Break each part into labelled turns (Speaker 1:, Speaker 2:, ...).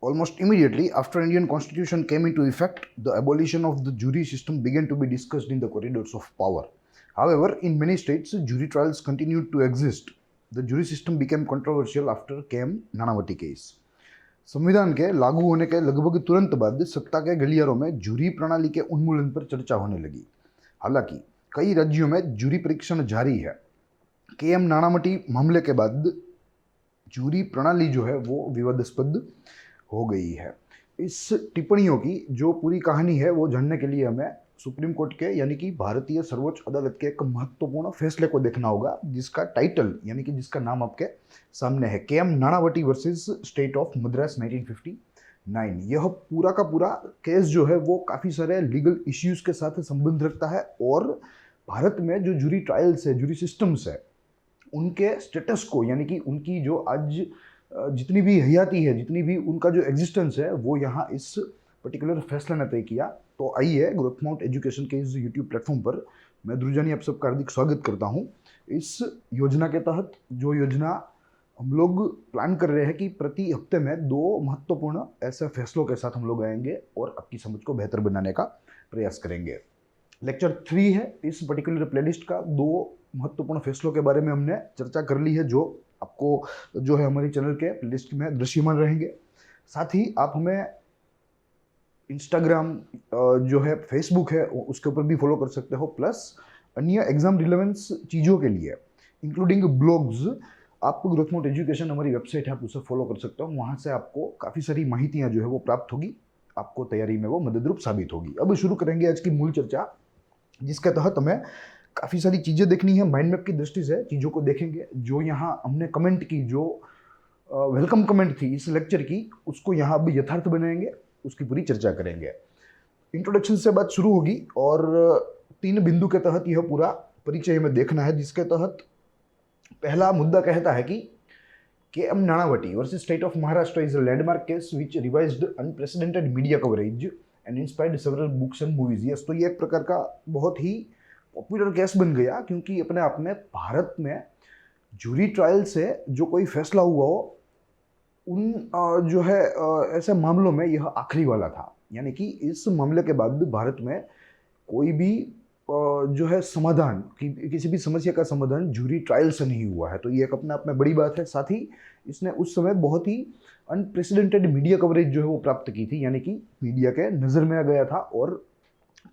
Speaker 1: Almost immediately after Indian Constitution came into effect, the abolition of the jury system began to be discussed in the corridors of power. However, in many states, jury trials continued to exist. The jury system became controversial after came Nanavati case. संविधान के लागू होने के लगभग तुरंत बाद सत्ता के गलियारों में जूरी प्रणाली के उन्मूलन पर चर्चा होने लगी. हालांकि कई राज्यों में जूरी परीक्षण जारी है. केएम नानावटी मामले के बाद जूरी प्रणाली जो है वो विवादास्पद हो गई है. इस टिप्पणियों की जो पूरी कहानी है वो जानने के लिए हमें सुप्रीम कोर्ट के यानी कि भारतीय सर्वोच्च अदालत के एक महत्वपूर्ण फैसले को देखना होगा, जिसका टाइटल यानी कि जिसका नाम आपके सामने है, KM Nanavati versus state of Madras 1959. यह पूरा का पूरा केस जो है वो काफ़ी सारे लीगल इश्यूज के साथ संबंध रखता है और भारत में जो जूरी ट्रायल्स है, जूरी सिस्टम्स है, उनके स्टेटस को यानी कि उनकी जो आज जितनी भी हयाती है, जितनी भी उनका जो एग्जिस्टेंस है, वो यहाँ इस पर्टिकुलर फैसले ने तय किया. तो आइए, ग्रोथ माउंट एजुकेशन के इस यूट्यूब प्लेटफॉर्म पर मैं ध्रुजानी आप सबका हार्दिक स्वागत करता हूँ. इस योजना के तहत जो योजना हम लोग प्लान कर रहे हैं कि प्रति हफ्ते में 2 महत्वपूर्ण ऐसे फैसलों के साथ हम लोग आएंगे और आपकी समझ को बेहतर बनाने का प्रयास करेंगे. लेक्चर 3 है इस पर्टिकुलर प्लेलिस्ट का. 2 महत्वपूर्ण फैसलों के बारे में हमने चर्चा कर ली है, जो आपको जो है हमारी चैनल के लिस्ट में दृश्यमान रहेंगे. साथ ही आप हमें इंस्टाग्राम जो है, फेसबुक है, उसके ऊपर भी फॉलो कर सकते हो. प्लस अन्य एग्जाम रिलेवेंस चीज़ों के लिए इंक्लूडिंग ब्लॉग्स, आप ग्रोथ माउंट एजुकेशन हमारी वेबसाइट है, आप उसे फॉलो कर सकते हो. वहाँ से आपको काफ़ी सारी माहितियाँ जो है वो प्राप्त होगी, आपको तैयारी में वो मददरूप साबित होगी. अब शुरू करेंगे आज की मूल चर्चा, जिसके तहत हमें काफ़ी सारी चीज़ें देखनी है. माइंड मैप की दृष्टि से चीज़ों को देखेंगे. जो यहाँ हमने कमेंट की, जो वेलकम कमेंट थी इस लेक्चर की, उसको यहाँ अब यथार्थ बनाएंगे, उसकी पूरी चर्चा करेंगे. इंट्रोडक्शन से बात शुरू होगी और 3 बिंदु के तहत यह पूरा परिचय हमें देखना है, जिसके तहत पहला मुद्दा कहता है कि KM Nanavati versus state of Maharashtra is a landmark case which revised unprecedented media coverage and inspired several books and movies. Yes, तो ये एक प्रकार का बहुत ही पॉपुलर केस बन गया, क्योंकि अपने आप में भारत में जूरी ट्रायल से जो कोई फैसला हुआ हो, उन जो है ऐसे मामलों में यह आखिरी वाला था. यानी कि इस मामले के बाद भारत में कोई भी जो है समाधान, किसी भी समस्या का समाधान जूरी ट्रायल से नहीं हुआ है. तो ये एक अपने आप में बड़ी बात है. साथ ही इसने उस समय बहुत ही अनप्रेसिडेंटेड मीडिया कवरेज जो है वो प्राप्त की थी, यानी कि मीडिया के नज़र में आ गया था और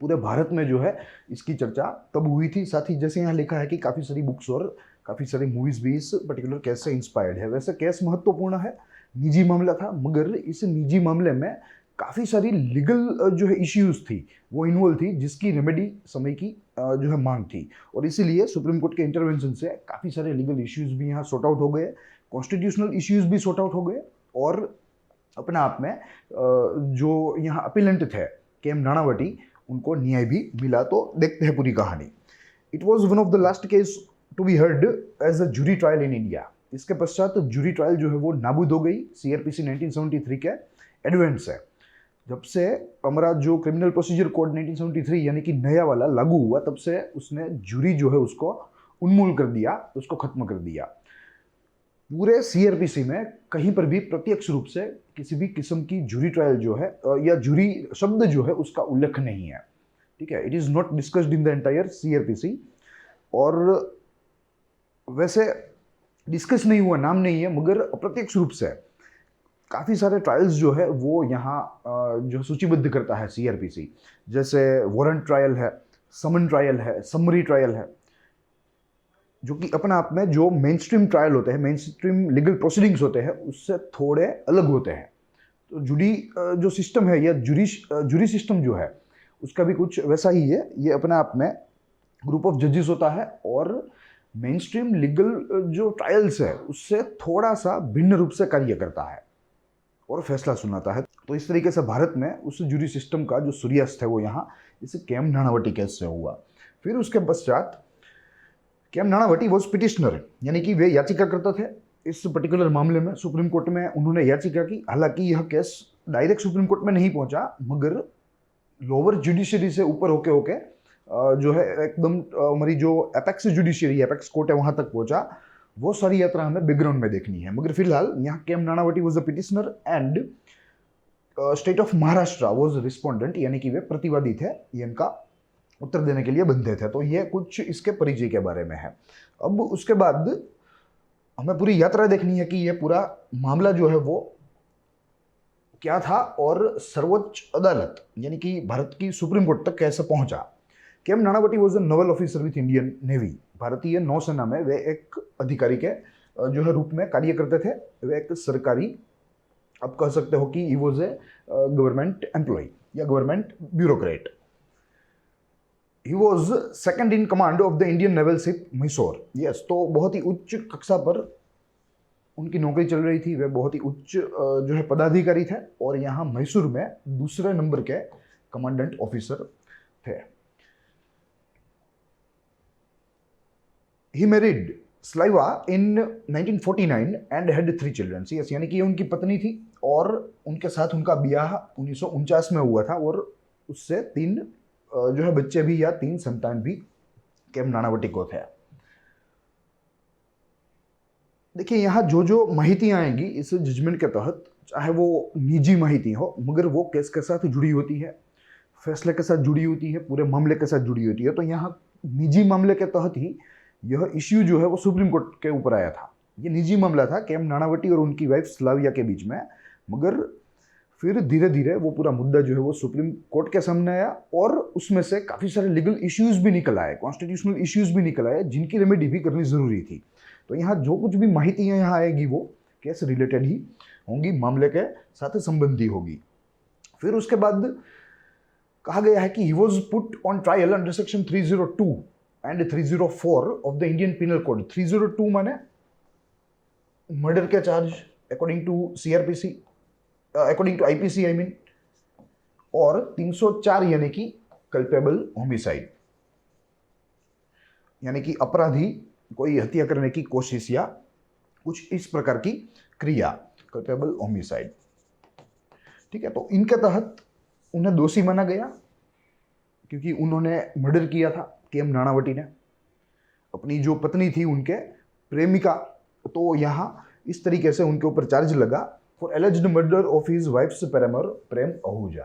Speaker 1: पूरे भारत में जो है इसकी चर्चा तब हुई थी. साथ ही जैसे यहाँ लिखा है कि काफ़ी सारी बुक्स और काफ़ी सारी मूवीज़ भी इस पर्टिकुलर केस से इंस्पायर्ड है. वैसे केस महत्वपूर्ण है, निजी मामला था, मगर इस निजी मामले में काफ़ी सारी लीगल जो है इश्यूज थी वो इन्वॉल्व थी, जिसकी रेमेडी समय की जो है मांग थी. और इसीलिए सुप्रीम कोर्ट के इंटरवेंशन से काफ़ी सारे लीगल इश्यूज भी यहाँ सॉर्ट आउट हो गए, कॉन्स्टिट्यूशनल इश्यूज भी सॉर्ट आउट हो गए. और अपने आप में जो यहाँ अपीलेंट थे केएम नानावटी, उनको न्याय भी मिला. तो देखते हैं पूरी कहानी. It was one of the last case to be heard as a jury trial in India. इसके पश्चात जूरी ट्रायल जो है वो नाबूद हो गई. सीआरपीसी 1973 के एडवेंट से, जब से हमारा जो क्रिमिनल प्रोसीजर कोड 1973 यानी कि नया वाला लागू हुआ, तब से उसने जूरी जो है उसको उन्मूल कर दिया, उसको खत्म कर दिया. पूरे सीआरपीसी में कहीं पर भी प्रत्यक्ष रूप से किसी भी किस्म की जूरी ट्रायल जो है या जूरी शब्द जो है उसका उल्लेख नहीं है. ठीक है, it is not discussed in the entire CrPC. और वैसे डिस्कस नहीं हुआ, नाम नहीं है, मगर अप्रत्यक्ष रूप से काफ़ी सारे ट्रायल्स जो है वो यहाँ जो सूचीबद्ध करता है सीआरपीसी. जैसे वारंट ट्रायल है, समन ट्रायल है, समरी ट्रायल है, जो कि अपने आप में जो मेन स्ट्रीम ट्रायल होते हैं, मेन स्ट्रीम लीगल प्रोसीडिंग्स होते हैं, उससे थोड़े अलग होते हैं. तो जूरी जो सिस्टम है या जूरी सिस्टम जो है उसका भी कुछ वैसा ही है. ये अपने आप में ग्रुप ऑफ जजेस होता है और मेन स्ट्रीम लीगल जो ट्रायल्स है उससे थोड़ा सा भिन्न रूप से कार्य करता है और फैसला सुनाता है. तो इस तरीके से भारत में उस जूरी सिस्टम का जो सूर्यास्त है वो यहाँ इस केएम नानावटी केस से हुआ. फिर उसके पश्चात केएम नानावटी वॉज पिटिशनर, यानी कि वे याचिकाकर्ता थे इस पर्टिकुलर मामले में. सुप्रीम कोर्ट में उन्होंने याचिका की. हालांकि यह केस डायरेक्ट सुप्रीम कोर्ट में नहीं पहुंचा, मगर लोअर जुडिशरी से ऊपर होके होके जो है एकदम हमारी जो एपेक्स जुडिशरी, एपेक्स कोर्ट है, वहां तक पहुंचा. वो सारी यात्रा हमें बैकग्राउंड में देखनी है. मगर फिलहाल यहाँ KM Nanavati was a petitioner and state of Maharashtra was respondent, यानी कि वे प्रतिवादी थे, ये इनका उत्तर देने के लिए बंधे थे। तो ये कुछ इसके परिचय के बारे में है। अब उसके बाद हमें पूरी यात्रा देखनी है कि ये पूरा मामला जो है वो क्या था और सर्वोच्च अदालत यानी कि भारत की सुप्रीम कोर्ट तक कैसे पहुंचा। KM. Nanavati was a Naval officer with Indian navy. भारतीय नौसेना में वे एक अधिकारी के जो है रूप में कार्य करते थे। वे एक सरकारी, आप कह सकते हो कि he was a government employ या government bureaucrat. He was second in command of the Indian naval ship Mysore. Yes, तो बहुत ही उच्च कक्षा पर उनकी नौकरी चल रही थी। वे बहुत ही उच्च जो है पदाधिकारी थे और यहाँ मैसूर में दूसरे नंबर के कमांडेंट ऑफिसर थे। He married Sylvia in 1949 and had 3 children. Yes, यानी कि ये उनकी पत्नी थी और उनके साथ उनका ब्याह 1949 में हुआ था और उससे 3 जो है बच्चे भी या 3 संतान भी के.एम. नानावटी को थे। देखिए, यहाँ जो जो माहितियाँ आएंगी इस जजमेंट के तहत, चाहे वो निजी माहिती हो मगर वो केस के साथ जुड़ी होती है, फैसले के साथ जुड़ी होती है, पूरे मामले के साथ जुड़ी होती है। तो यहाँ निजी मामले के तहत ही यह इश्यू जो है वो सुप्रीम कोर्ट के ऊपर आया था। ये निजी मामला था के.एम. नानावटी और उनकी वाइफ स्लाविया के बीच में, मगर फिर धीरे धीरे वो पूरा मुद्दा जो है वो सुप्रीम कोर्ट के सामने आया और उसमें से काफ़ी सारे लीगल इश्यूज भी निकल आए, कॉन्स्टिट्यूशनल इश्यूज भी निकल आए, जिनकी रेमेडी भी करनी ज़रूरी थी। तो यहाँ जो कुछ भी माहितियाँ यहाँ आएगी वो केस रिलेटेड ही होंगी, मामले के साथ संबंधी होगी। फिर उसके बाद कहा गया है कि he was put on trial under section 302 and 304 of the Indian penal code. 302 माने मर्डर के charge according to CrPC, according to IPC I mean, और 304 यानी कि कल्पेबल होमिसाइड, यानी कि अपराधी कोई हत्या करने की कोशिश या कुछ इस प्रकार की क्रिया, कल्पेबल होमिसाइड। ठीक है, तो इनके तहत उन्हें दोषी माना गया क्योंकि उन्होंने मर्डर किया था के.एम. नानावटी ने अपनी जो पत्नी थी उनके प्रेमिका। तो यहाँ इस तरीके से उनके ऊपर चार्ज लगा for alleged murder of his wife's paramour Prem Ahuja.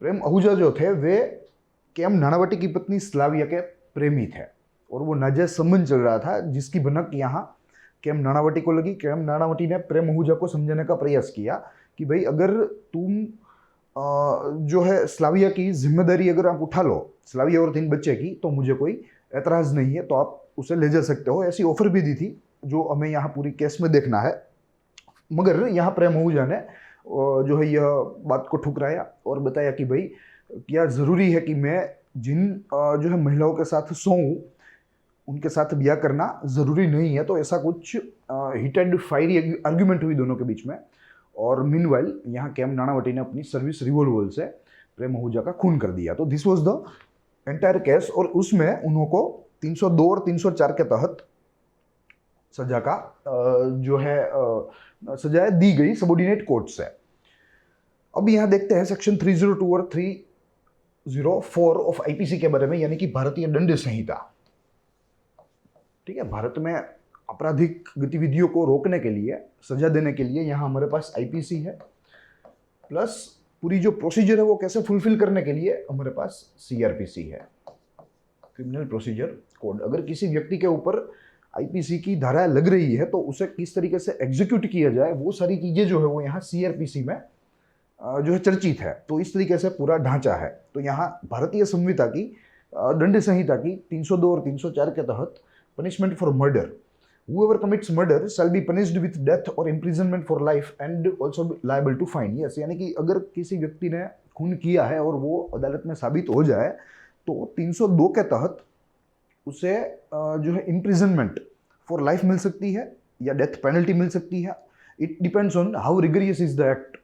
Speaker 1: Prem Ahuja जो थे वे के.एम. नानावटी की पत्नी स्लाविया के प्रेमी थे और वो नाजायज संबंध चल रहा था जिसकी भनक यहाँ के.एम. नानावटी को लगी। के.एम. नानावटी ने प्रेम आहूजा को समझाने का प्रयास किया कि भाई अगर तुम जो है स्लाविया की जिम्मेदारी अगर आप उठा लो, स्लाविया और 3 बच्चे की, तो मुझे कोई एतराज़ नहीं है, तो आप उसे ले जा सकते हो। ऐसी ऑफर भी दी थी जो हमें यहाँ पूरी केस में देखना है। मगर यहाँ प्रेम आहूजा ने जो है यह बात को ठुकराया और बताया कि भाई क्या ज़रूरी है कि मैं जिन जो है महिलाओं के साथ सोऊं उनके साथ ब्याह करना ज़रूरी नहीं है। तो ऐसा कुछ हीटेड फायरी आर्ग्यूमेंट हुई दोनों के बीच में और मीनवाइल यहाँ के.एम. नानावटी ने अपनी सर्विस रिवॉल्वर से प्रेम आहूजा का खून कर दिया। तो this was the entire case और उसमें उनको 302 और 304 के तहत सजा का जो है सजाएं दी गई सबऑर्डिनेट कोर्ट से। अब यहाँ देखते हैं सेक्शन 302 और 304 ऑफ आईपीसी के बारे में, यानी कि भारतीय दंड संहिता। ठीक है, भारत में आपराधिक गतिविधियों को रोकने के लिए, सजा देने के लिए यहाँ हमारे पास आईपीसी है, प्लस पूरी जो प्रोसीजर है वो कैसे फुलफिल करने के लिए हमारे पास सीआरपीसी है, क्रिमिनल प्रोसीजर कोड। अगर किसी व्यक्ति के ऊपर आईपीसी की धारा लग रही है तो उसे किस तरीके से एग्जीक्यूट किया जाए, वो सारी चीज़ें जो है वो यहाँ सीआरपीसी में जो है चर्चित है। तो इस तरीके से पूरा ढांचा है। तो यहाँ भारतीय संविधा की दंड संहिता की 302 और 304 के तहत punishment for murder, whoever commits murder shall be punished with death or imprisonment for life and also liable to fine। yes, यानी कि अगर किसी व्यक्ति ने खून किया है और वो अदालत में साबित हो जाए तो 302 के तहत उसे जो है इम्प्रिजनमेंट फॉर लाइफ मिल सकती है या डेथ पेनल्टी मिल सकती है। It depends on how rigorous is the act.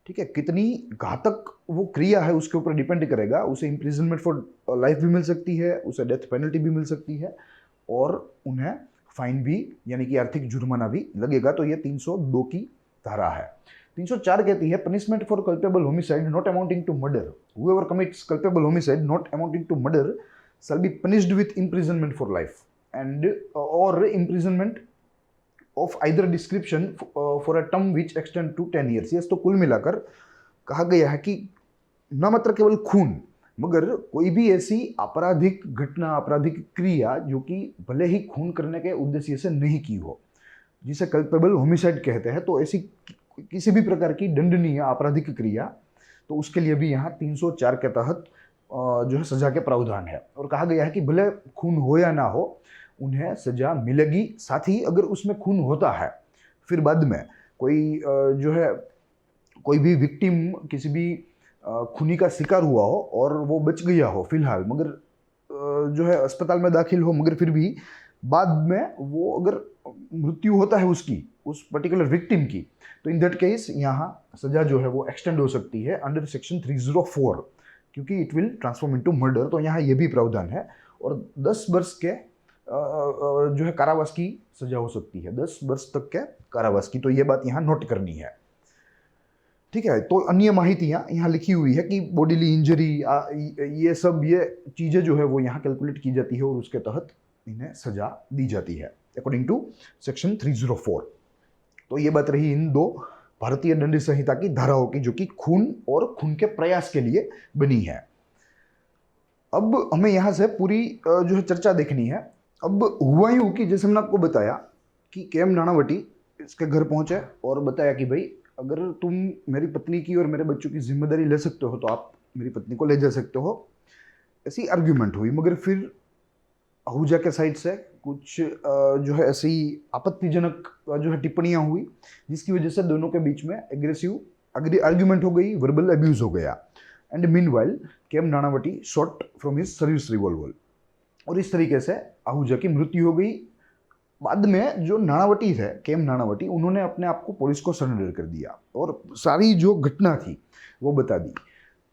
Speaker 1: ठीक है, कितनी घातक वो क्रिया है उसके ऊपर डिपेंड करेगा। उसे इम्प्रिजनमेंट फॉर लाइफ भी मिल सकती है, उसे डेथ पेनल्टी भी मिल सकती है और उन्हें फाइन भी यानी कि आर्थिक जुर्माना भी लगेगा। तो ये 302 की धारा है। 304 कहती है punishment for culpable homicide not amounting to murder, whoever commits culpable homicide not amounting to murder shall be punished with imprisonment for life and or imprisonment of either description for a term which extend to 10 years. Yes, तो कुल मिलाकर कहा गया है कि न मात्र केवल खून, मगर कोई भी ऐसी आपराधिक घटना, आपराधिक क्रिया जो कि भले ही खून करने के उद्देश्य से नहीं की हो, जिसे कल्पेबल होमिसाइड कहते हैं, तो ऐसी किसी भी प्रकार की दंडनीय आपराधिक क्रिया, तो उसके लिए भी यहाँ 304 के तहत जो है सजा के प्रावधान है। और कहा गया है कि भले खून हो या ना हो, उन्हें सजा मिलेगी। साथ ही अगर उसमें खून होता है, फिर बाद में कोई जो है कोई भी विक्टिम किसी भी खूनी का शिकार हुआ हो और वो बच गया हो फिलहाल, मगर जो है अस्पताल में दाखिल हो, मगर फिर भी बाद में वो अगर मृत्यु होता है उसकी, उस पर्टिकुलर विक्टिम की, तो इन दैट केस यहाँ सजा जो है वो एक्सटेंड हो सकती है अंडर सेक्शन 304, क्योंकि it will transform into murder. तो यहाँ ये भी प्रावधान है। और 10 वर्ष के जो है कारावास की सजा हो सकती है, 10 वर्ष तक के कारावास की। तो ये बात यहाँ नोट करनी है, ठीक है। तो अन्य माहितियाँ यहाँ लिखी हुई है कि बॉडीली इंजरी, ये सब ये चीज़ें जो है वो यहाँ कैलकुलेट की जाती है और उसके तहत इन्हें सजा दी जाती है अकॉर्डिंग टू सेक्शन 304। तो ये बात रही इन दो भारतीय दंड संहिता की धाराओं की, जो कि खून और खून के प्रयास के लिए बनी है। अब हमें यहाँ से पूरी जो है चर्चा देखनी है। अब हुआ यूं कि जैसे हमने आपको बताया कि के एम नानावटी इसके घर पहुंचे और बताया कि भाई अगर तुम मेरी पत्नी की और मेरे बच्चों की जिम्मेदारी ले सकते हो तो आप मेरी पत्नी को ले जा सकते हो, ऐसी आर्ग्यूमेंट हुई। मगर फिर आहूजा के साइड से कुछ जो है ऐसी आपत्तिजनक जो है टिप्पणियां हुई, जिसकी वजह से दोनों के बीच में एग्रेसिव आर्ग्यूमेंट हो गई, वर्बल अब्यूज हो गया। And meanwhile K M Nanavati shot from his service revolver, और इस तरीके से आहूजा की मृत्यु हो गई। बाद में जो नानावटी थे, के एम नानावटी, उन्होंने अपने आप को पुलिस को सरेंडर कर दिया और सारी जो घटना थी वो बता दी।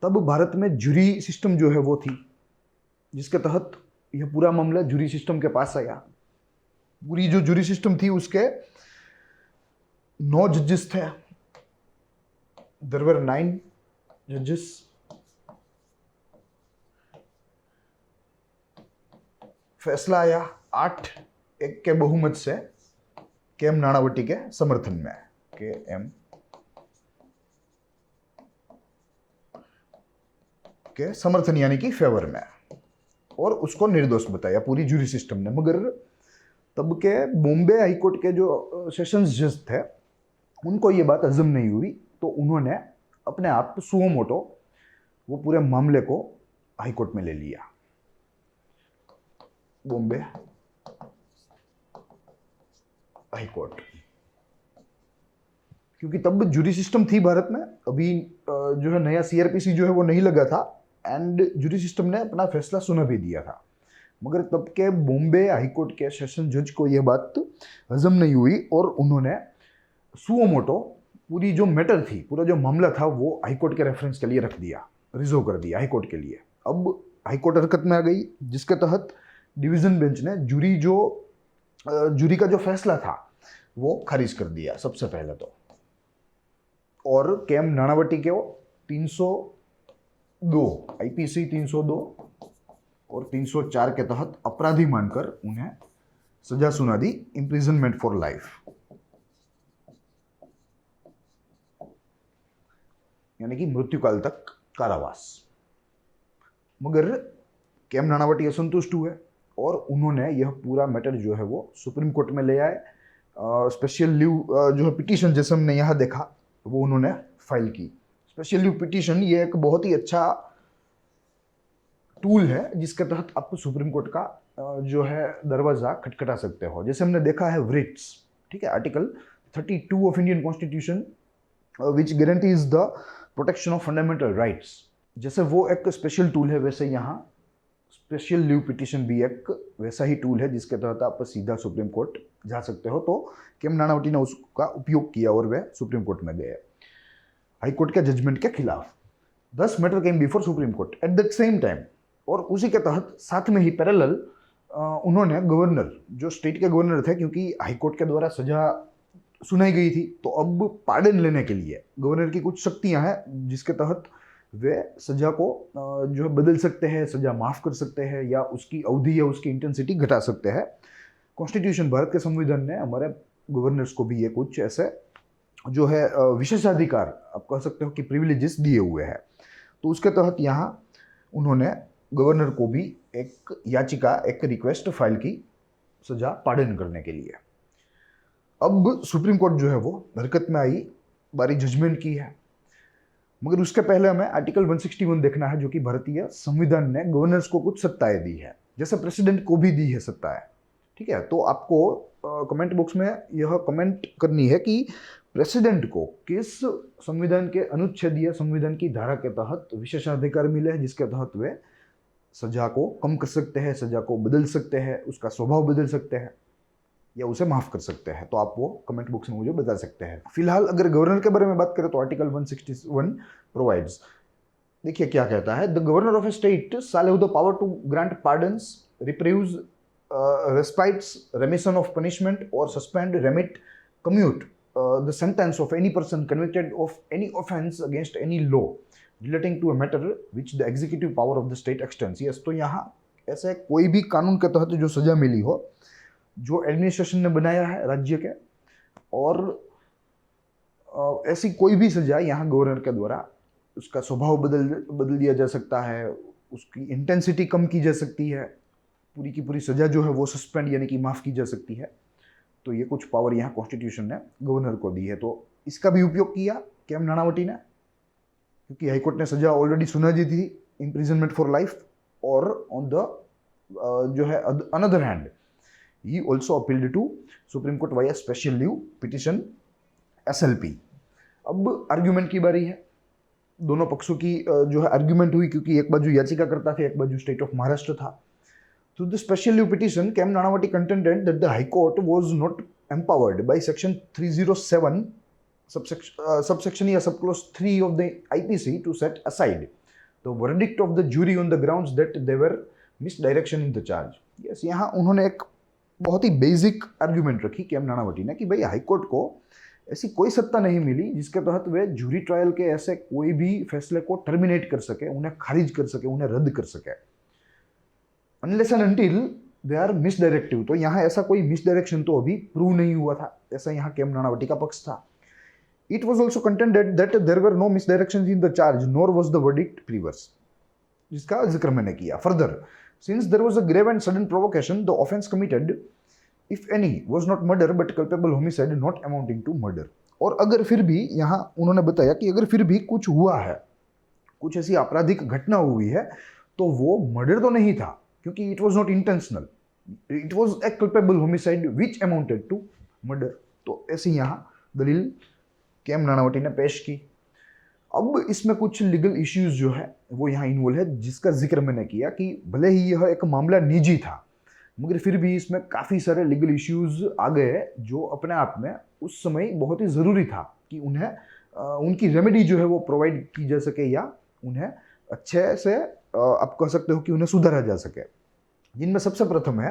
Speaker 1: तब भारत में जूरी सिस्टम जो है वो थी, जिसके तहत यह पूरा मामला जूरी सिस्टम के पास आया। पूरी जो जूरी सिस्टम थी उसके 9 जजेस थे, देयर वर 9 जजेस। फैसला आया 8-1 के बहुमत से के एम नानावटी के समर्थन में, के एम के समर्थन यानी कि फेवर में, और उसको निर्दोष बताया पूरी जूरी सिस्टम ने। मगर तब के बॉम्बे हाईकोर्ट के जो सेशंस जज थे, उनको ये बात हजम नहीं हुई, तो उन्होंने अपने आप सुओ मोटो वो पूरे मामले को हाईकोर्ट में ले लिया, बॉम्बे हाईकोर्ट। क्योंकि तब जूरी सिस्टम थी भारत में, अभी जो है नया सीआरपीसी जो है वो नहीं लगा था, एंड जूरी सिस्टम ने अपना फैसला सुना भी दिया था। मगर तब के बॉम्बे हाईकोर्ट के सेशन जज को यह बात हजम नहीं हुई और उन्होंने सुओ मोटो पूरी जो मैटर थी, पूरा जो मामला था, वो हाईकोर्ट के रेफरेंस के लिए रख दिया, रिजर्व कर दिया हाईकोर्ट के लिए। अब हाईकोर्ट हरकत में आ गई, जिसके तहत डिवीजन बेंच ने जूरी का जो फैसला था वो खारिज कर दिया सबसे पहले तो, और के एम नानावटी के 302 आईपीसी 302 और 304 के तहत अपराधी मानकर उन्हें सजा सुना दी, इम्प्रिजनमेंट फॉर लाइफ, यानी कि मृत्युकाल तक कारावास। मगर के एम नानावटी असंतुष्ट हुए और उन्होंने यह पूरा मैटर जो है वो सुप्रीम कोर्ट में ले आए। स्पेशल लीव जो है पिटीशन, जैसे हमने यहाँ देखा, वो उन्होंने फाइल की। स्पेशल लीव पिटीशन ये एक बहुत ही अच्छा टूल है, जिसके तहत आप सुप्रीम कोर्ट का जो है दरवाजा खटखटा सकते हो। जैसे हमने देखा है व्रिट्स, ठीक है, article 32 of Indian constitution which guarantees the protection of fundamental rights. जैसे वो एक स्पेशल टूल है, वैसे यहाँ स्पेशल लीव पिटीशन भी एक वैसा ही टूल है, जिसके तहत आप सीधा सुप्रीम कोर्ट जा सकते हो। तो के एम नानावटी ने उसका उपयोग किया और वे सुप्रीम कोर्ट में गए हाई कोर्ट के जजमेंट के खिलाफ। 10 matter came before supreme court at the same time, और उसी के तहत साथ में ही पैरेलल उन्होंने गवर्नर, जो स्टेट के गवर्नर थे, क्योंकि हाई कोर्ट के द्वारा सजा सुनाई गई थी, तो अब पार्डन लेने के लिए गवर्नर की कुछ शक्तियां हैं, जिसके तहत वे सजा को जो है बदल सकते हैं, सजा माफ कर सकते हैं, या उसकी अवधि या उसकी इंटेंसिटी घटा सकते हैं। कॉन्स्टिट्यूशन, भारत के संविधान ने हमारे गवर्नर्स को भी ये कुछ ऐसे जो है विशेषाधिकार आप कह सकते हो कि प्रिविलेजेस दिए हुए हैं। तो उसके तहत यहाँ उन्होंने गवर्नर को भी एक याचिका, एक रिक्वेस्ट फाइल की सजा पार्डन करने के लिए। अब सुप्रीम कोर्ट जो है वो हरकत में आई, बारी जजमेंट की है, मगर उसके पहले हमें आर्टिकल 161 देखना है, जो कि भारतीय संविधान ने गवर्नर्स को कुछ सत्ताएं दी है, जैसे प्रेसिडेंट को भी दी है सत्ताएं। ठीक है, तो आपको कमेंट बॉक्स में यह कमेंट करनी है कि प्रेसिडेंट को किस संविधान के अनुच्छेद या संविधान की धारा के तहत विशेषाधिकार मिले हैं, जिसके तहत वे सजा को कम कर सकते हैं, सजा को बदल सकते हैं, उसका स्वभाव बदल सकते हैं या उसे माफ कर सकते हैं। तो आप वो कमेंट बॉक्स में मुझे बता सकते हैं। फिलहाल अगर गवर्नर के बारे में बात करें तो आर्टिकल 161 प्रोवाइड्स, देखिए क्या कहता है, the governor of a state shall have the power to grant pardons, reprieves, respites, remission of punishment, or suspend, remit, commute the sentence of any person convicted of any offense against any law relating to a matter which the executive power of the state extends. Yes, तो यहाँ ऐसे कोई भी कानून के तहत जो सजा मिली हो, जो एडमिनिस्ट्रेशन ने बनाया है राज्य के, और ऐसी कोई भी सजा यहाँ गवर्नर के द्वारा उसका स्वभाव बदल दिया जा सकता है, उसकी इंटेंसिटी कम की जा सकती है, पूरी की पूरी सजा जो है वो सस्पेंड यानी कि माफ़ की जा सकती है। तो ये कुछ पावर यहाँ कॉन्स्टिट्यूशन ने गवर्नर को दी है। तो इसका भी उपयोग किया के.एम. नानावटी ने, क्योंकि हाईकोर्ट ने सजा ऑलरेडी सुना दी थी, इम्प्रिजनमेंट फॉर लाइफ, और ऑन द जो है another hand he also appealed to supreme court via special leave petition SLP। अब आर्ग्यूमेंट की बारी है, दोनों पक्षों की जो है आर्ग्यूमेंट हुई, क्योंकि एक बाजू याचिका करता था, एक बाजू स्टेट ऑफ महाराष्ट्र था। To the special leave petition, K.M. Nanavati contended that the High Court was not empowered by Section 307, subsection या subclause 3 of the IPC to set aside the verdict of the jury on the grounds that there were misdirection in the charge. Yes, यहाँ उन्होंने एक बहुत ही basic argument रखी KM. Nanavati ने कि भाई high court को ऐसी कोई सत्ता नहीं मिली जिसके तहत वे जूरी ट्रायल के ऐसे कोई भी फैसले को टर्मिनेट कर सके, उन्हें खारिज कर सके, उन्हें रद्द कर सके, unless and until they are misdirective. तो यहाँ ऐसा कोई मिसडायरेक्शन तो अभी प्रूव नहीं हुआ था, ऐसा यहाँ के.एम. नानावती का पक्ष था। It was also contended that there were no misdirection in the charge nor was the verdict perverse, जिसका जिक्र मैंने किया। Further, since there was a grave and sudden provocation, the offence committed if any was not murder but culpable homicide not amounting to murder. और अगर फिर भी, यहाँ उन्होंने बताया कि अगर फिर भी कुछ हुआ है, कुछ ऐसी आपराधिक घटना हुई है, तो वो मर्डर तो नहीं था, क्योंकि it was not intentional, it was a culpable homicide which amounted to murder. तो ऐसी यहाँ दलील के.एम. नानावती ने पेश की। अब इसमें कुछ लीगल इश्यूज जो है वो यहाँ इन्वॉल्व है, जिसका जिक्र मैंने किया कि भले ही यह एक मामला निजी था, मगर फिर भी इसमें काफ़ी सारे लीगल इश्यूज आ गए, जो अपने आप में उस समय बहुत ही ज़रूरी था कि उन्हें उनकी रेमेडी जो है वो प्रोवाइड की जा सके, या उन्हें अच्छे से आप कह सकते हो कि उन्हें सुधारा जा सके। जिनमें सबसे प्रथम है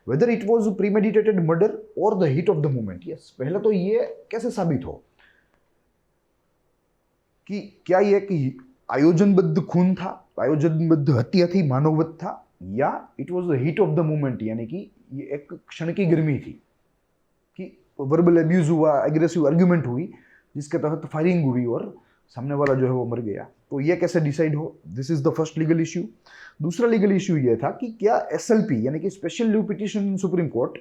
Speaker 1: वेदर इट वॉज प्रीमेडिटेटेड मर्डर और the heat of the moment. Yes, पहले तो ये कैसे साबित हो कि क्या ये कि आयोजनबद्ध खून था, आयोजनबद्ध हत्या थी, मानववध था, या it was the heat of the moment, यानी कि ये एक क्षण की गर्मी थी कि वर्बल एब्यूज हुआ, एग्रेसिव आर्ग्यूमेंट हुई, जिसके तहत फायरिंग हुई और सामने वाला जो है वो मर गया। तो ये कैसे डिसाइड हो, this is the first legal issue. दूसरा लीगल इश्यू ये था कि क्या SLP यानी कि special leave petition in supreme court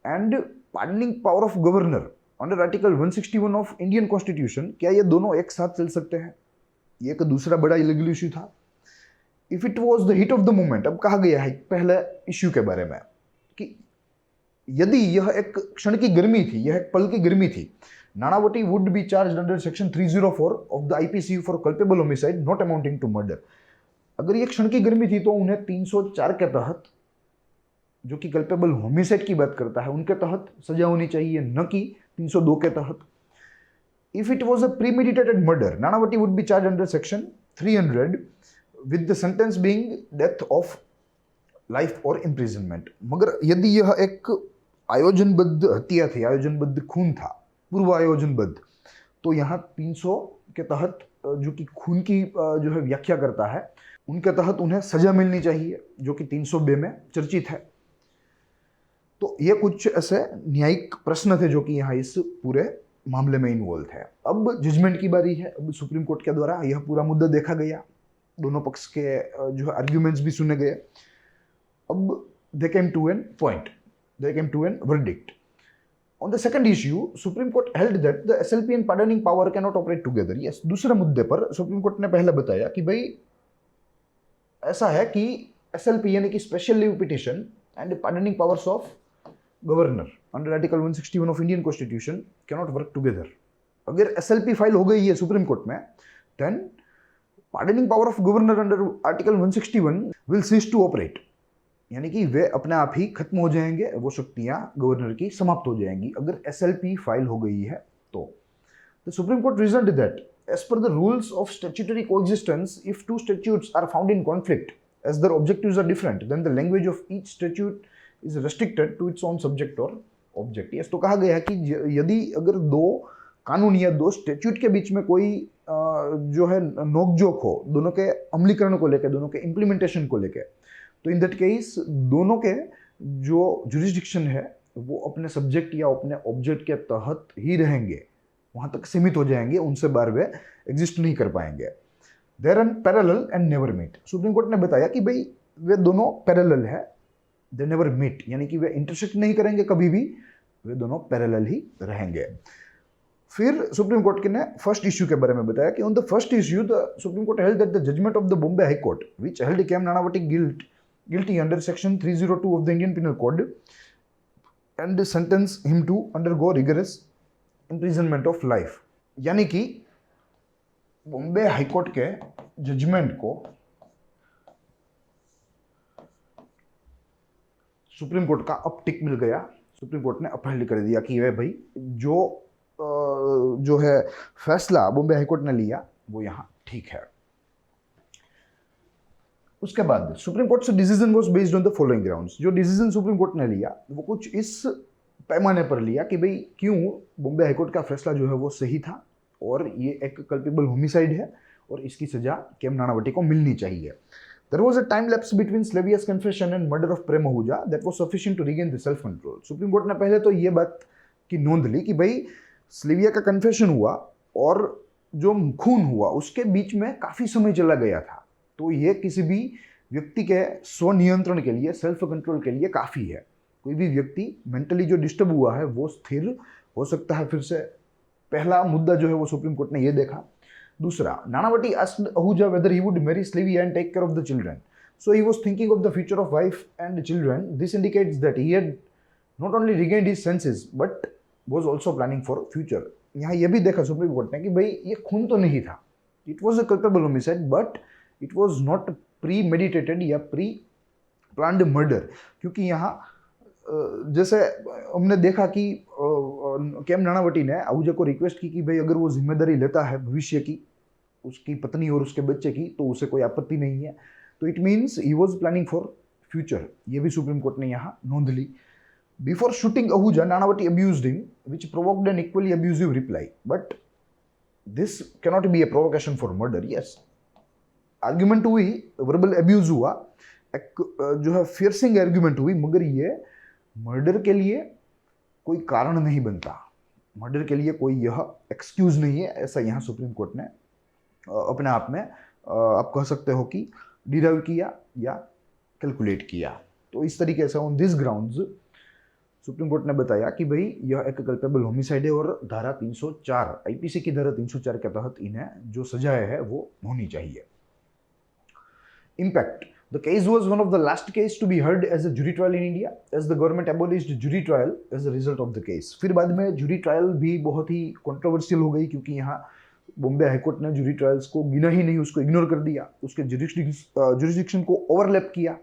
Speaker 1: and pardoning power of governor under article 161 of Indian constitution, क्या ये दोनों एक साथ चल सकते हैं? ये एक दूसरा बड़ा लीगल इश्यू था। If it was the heat of the moment, अब कहा गया है पहले इश्यू के बारे में कि यदि यह एक क्षण की गर्मी थी, यह एक पल की गर्मी थी, Nanavati would be charge under section 304 of the IPC for culpable homicide not amounting to murder. अगर ये क्षण की गर्मी थी तो उन्हें 304 के तहत, जो कि कल्पेबल होमिसाइड की बात करता है, उनके तहत सजा होनी चाहिए, न कि 302 के तहत। If it was a premeditated murder, Nanavati would be charge under section 300 with the sentence being death of life और इम्प्रिजनमेंट। मगर यदि यह एक आयोजनबद्ध हत्या थी, आयोजनबद्ध खून था, पूर्व आयोजनबद्ध, तो यहाँ 300 के तहत जो कि खून की जो है व्याख्या करता है, उनके तहत उन्हें सजा मिलनी चाहिए, जो कि 302 में चर्चित है। तो ये कुछ ऐसे न्यायिक प्रश्न थे जो कि यहाँ इस पूरे मामले में इन्वॉल्व थे। अब जजमेंट की बारी है। अब सुप्रीम कोर्ट के द्वारा यह पूरा मुद्दा देखा गया, दोनों पक्ष के जो है आर्ग्यूमेंट्स भी सुने गए। अब they came to an point, they came to an verdict. On the second issue, Supreme Court held that the SLP and pardoning power cannot operate together. Yes, दूसरे मुद्दे पर सुप्रीम कोर्ट ने पहले बताया कि भाई ऐसा है कि SLP यानी कि special leave petition and pardoning powers of governor under article 161 of Indian constitution cannot work together. अगर SLP फाइल हो गई है सुप्रीम कोर्ट में, then pardoning power of governor under article 161 will cease to operate, यानी कि वे अपने आप ही खत्म हो जाएंगे, वो शक्तियां गवर्नर की समाप्त हो जाएंगी अगर SLP फाइल हो गई है तो। The supreme court reasoned that as per the rules of statutory coexistence if two statutes are found in conflict as their objectives are different then the language of each statute is restricted to its own subject और object. Yes, तो कहा गया है कि यदि अगर दो कानून या दो स्टैट्यूट के बीच में कोई जो है नोकझोंक हो, दोनों के अमलीकरण को लेकर, दोनों के इम्प्लीमेंटेशन को लेकर, तो इन दैट केस दोनों के जो जुरिस्डिक्शन है वो अपने सब्जेक्ट या अपने ऑब्जेक्ट के तहत ही रहेंगे, वहाँ तक सीमित हो जाएंगे, उनसे बाहर वे एग्जिस्ट नहीं कर पाएंगे। There are parallel and never meet. Supreme court ने बताया कि भाई वे दोनों पैरेलल है, दे नेवर मीट, यानी कि वे इंटरसेक्ट नहीं करेंगे कभी भी, वे दोनों पैरेलल ही रहेंगे। फिर सुप्रीम कोर्ट ने फर्स्ट इश्यू के बारे में बताया कि on the first issue the supreme court held that the judgment of the Bombay high court which held KM Nanavati guilty under section 302 of the Indian Penal Code and sentence him to undergo rigorous imprisonment of life। यानी कि Bombay high court के judgement को supreme court का अब टिक मिल गया। Supreme court ने upheld कर दिया कि भाई जो है फैसला बॉम्बे हाईकोर्ट ने लिया वो यहाँ ठीक है। उसके बाद सुप्रीम कोर्ट से decision was based on the following grounds. जो डिसीजन सुप्रीम कोर्ट ने लिया वो कुछ इस पैमाने पर लिया कि भाई क्यों बॉम्बे हाईकोर्ट का फैसला जो है वो सही था और ये एक कल्पेबल होमिसाइड है और इसकी सजा केएम नानावटी को मिलनी चाहिए। There was a time lapse between Sylvia's confession and murder of Prem Ahuja that was sufficient to regain the self control. Supreme court ने पहले तो ये बात की नोंद ली कि भाई स्लेविया का कन्फेशन हुआ और जो खून हुआ उसके बीच में काफ़ी समय चला गया था, तो ये किसी भी व्यक्ति के स्वनियंत्रण के लिए, सेल्फ कंट्रोल के लिए काफ़ी है। कोई भी व्यक्ति मेंटली जो डिस्टर्ब हुआ है वो स्थिर हो सकता है फिर से। पहला मुद्दा जो है वो सुप्रीम कोर्ट ने ये देखा। दूसरा, Nanavati asked Ahuja whether he would marry Sylvia and take care of the children, so he was thinking of the future of wife and children. This indicates that he had not only regained his senses but was also planning for future. यहाँ ये भी देखा supreme court ने कि भाई ये खून तो नहीं था, it was a culpable homicide but it was not pre meditated या प्री प्लान्ड मर्डर। क्योंकि यहाँ जैसे हमने देखा कि केएम नानावटी ने आहूजा को रिक्वेस्ट की कि भाई अगर वो जिम्मेदारी लेता है भविष्य की, उसकी पत्नी और उसके बच्चे की, तो उसे कोई आपत्ति नहीं है, तो it means he was planning for future. ये भी सुप्रीम कोर्ट ने यहाँ नोंद ली। Before shooting Ahuja Nanavati abused him which provoked an equally abusive reply, but this cannot be a provocation for murder. Yes, argument हुई, वर्बल एब्यूज हुआ, एक जो है फियर्सिंग आर्ग्यूमेंट हुई, मगर ये मर्डर के लिए कोई कारण नहीं बनता, मर्डर के लिए कोई यह एक्सक्यूज नहीं है, ऐसा यहाँ सुप्रीम कोर्ट ने अपने आप में आप कह सकते हो कि डिराइव किया या कैलकुलेट किया। तो इस तरीके से on this grounds supreme court ने बताया कि भाई यह एक कल्पेबल होमिसाइड है और धारा 304 आईपीसी की धारा 304 के तहत इन्हें जो सजाएं है वो होनी चाहिए। Impact. The case was one of the last case to be heard as a jury trial in India, as the government abolished jury trial as a result of the case. फिर बाद में jury trial भी बहुत ही controversial हो गई क्योंकि यहाँ Bombay high court ने jury trials को गिना ही नहीं, उसको इग्नोर कर दिया, उसके jurisdiction को ओवरलैप किया,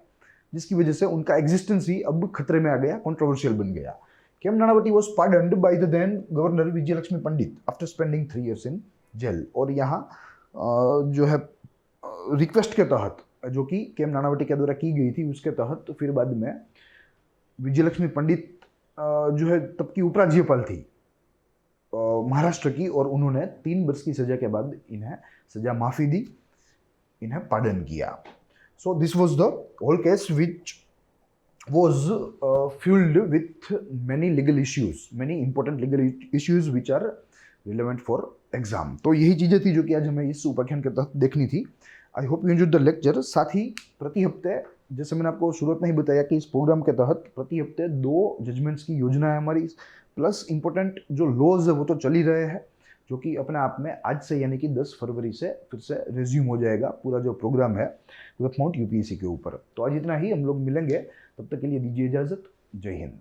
Speaker 1: जिसकी वजह से उनका एग्जिस्टेंस ही अब खतरे में आ गया, कंट्रोवर्शियल बन गया। KM Nanavati was pardoned by the then governor Vijayalakshmi Pandit after spending 3 years in jail। और यहाँ जो है रिक्वेस्ट के तहत जो कि केएम नानावटी के द्वारा की गई थी उसके तहत तो फिर बाद में विजयलक्ष्मी पंडित जो है तब की उपराज्यपाल थी महाराष्ट्र की, और उन्होंने 3 वर्ष की सजा के बाद इन्हें सजा माफ़ी दी, इन्हें पार्डन किया। So this was the whole case which was filled with many legal issues, many important legal issues which are relevant for exam. तो यही चीज़ें थी जो कि आज हमें इस उपाख्यान के तहत देखनी थी। I hope you enjoyed the lecture. साथ ही प्रति हफ्ते, जैसे मैंने आपको शुरुआत में ही बताया कि इस प्रोग्राम के तहत प्रति हफ्ते 2 जजमेंट्स की योजना है हमारी, प्लस इंपॉर्टेंट जो लॉज है वो तो चल ही रहे हैं, जो कि अपने आप में आज से यानी कि 10 फरवरी से फिर से रिज्यूम हो जाएगा पूरा जो प्रोग्राम है ग्रोथ माउंट यूपीएससी के ऊपर। तो आज इतना ही, हम लोग मिलेंगे, तब तक के लिए दीजिए इजाज़त। जय हिंद।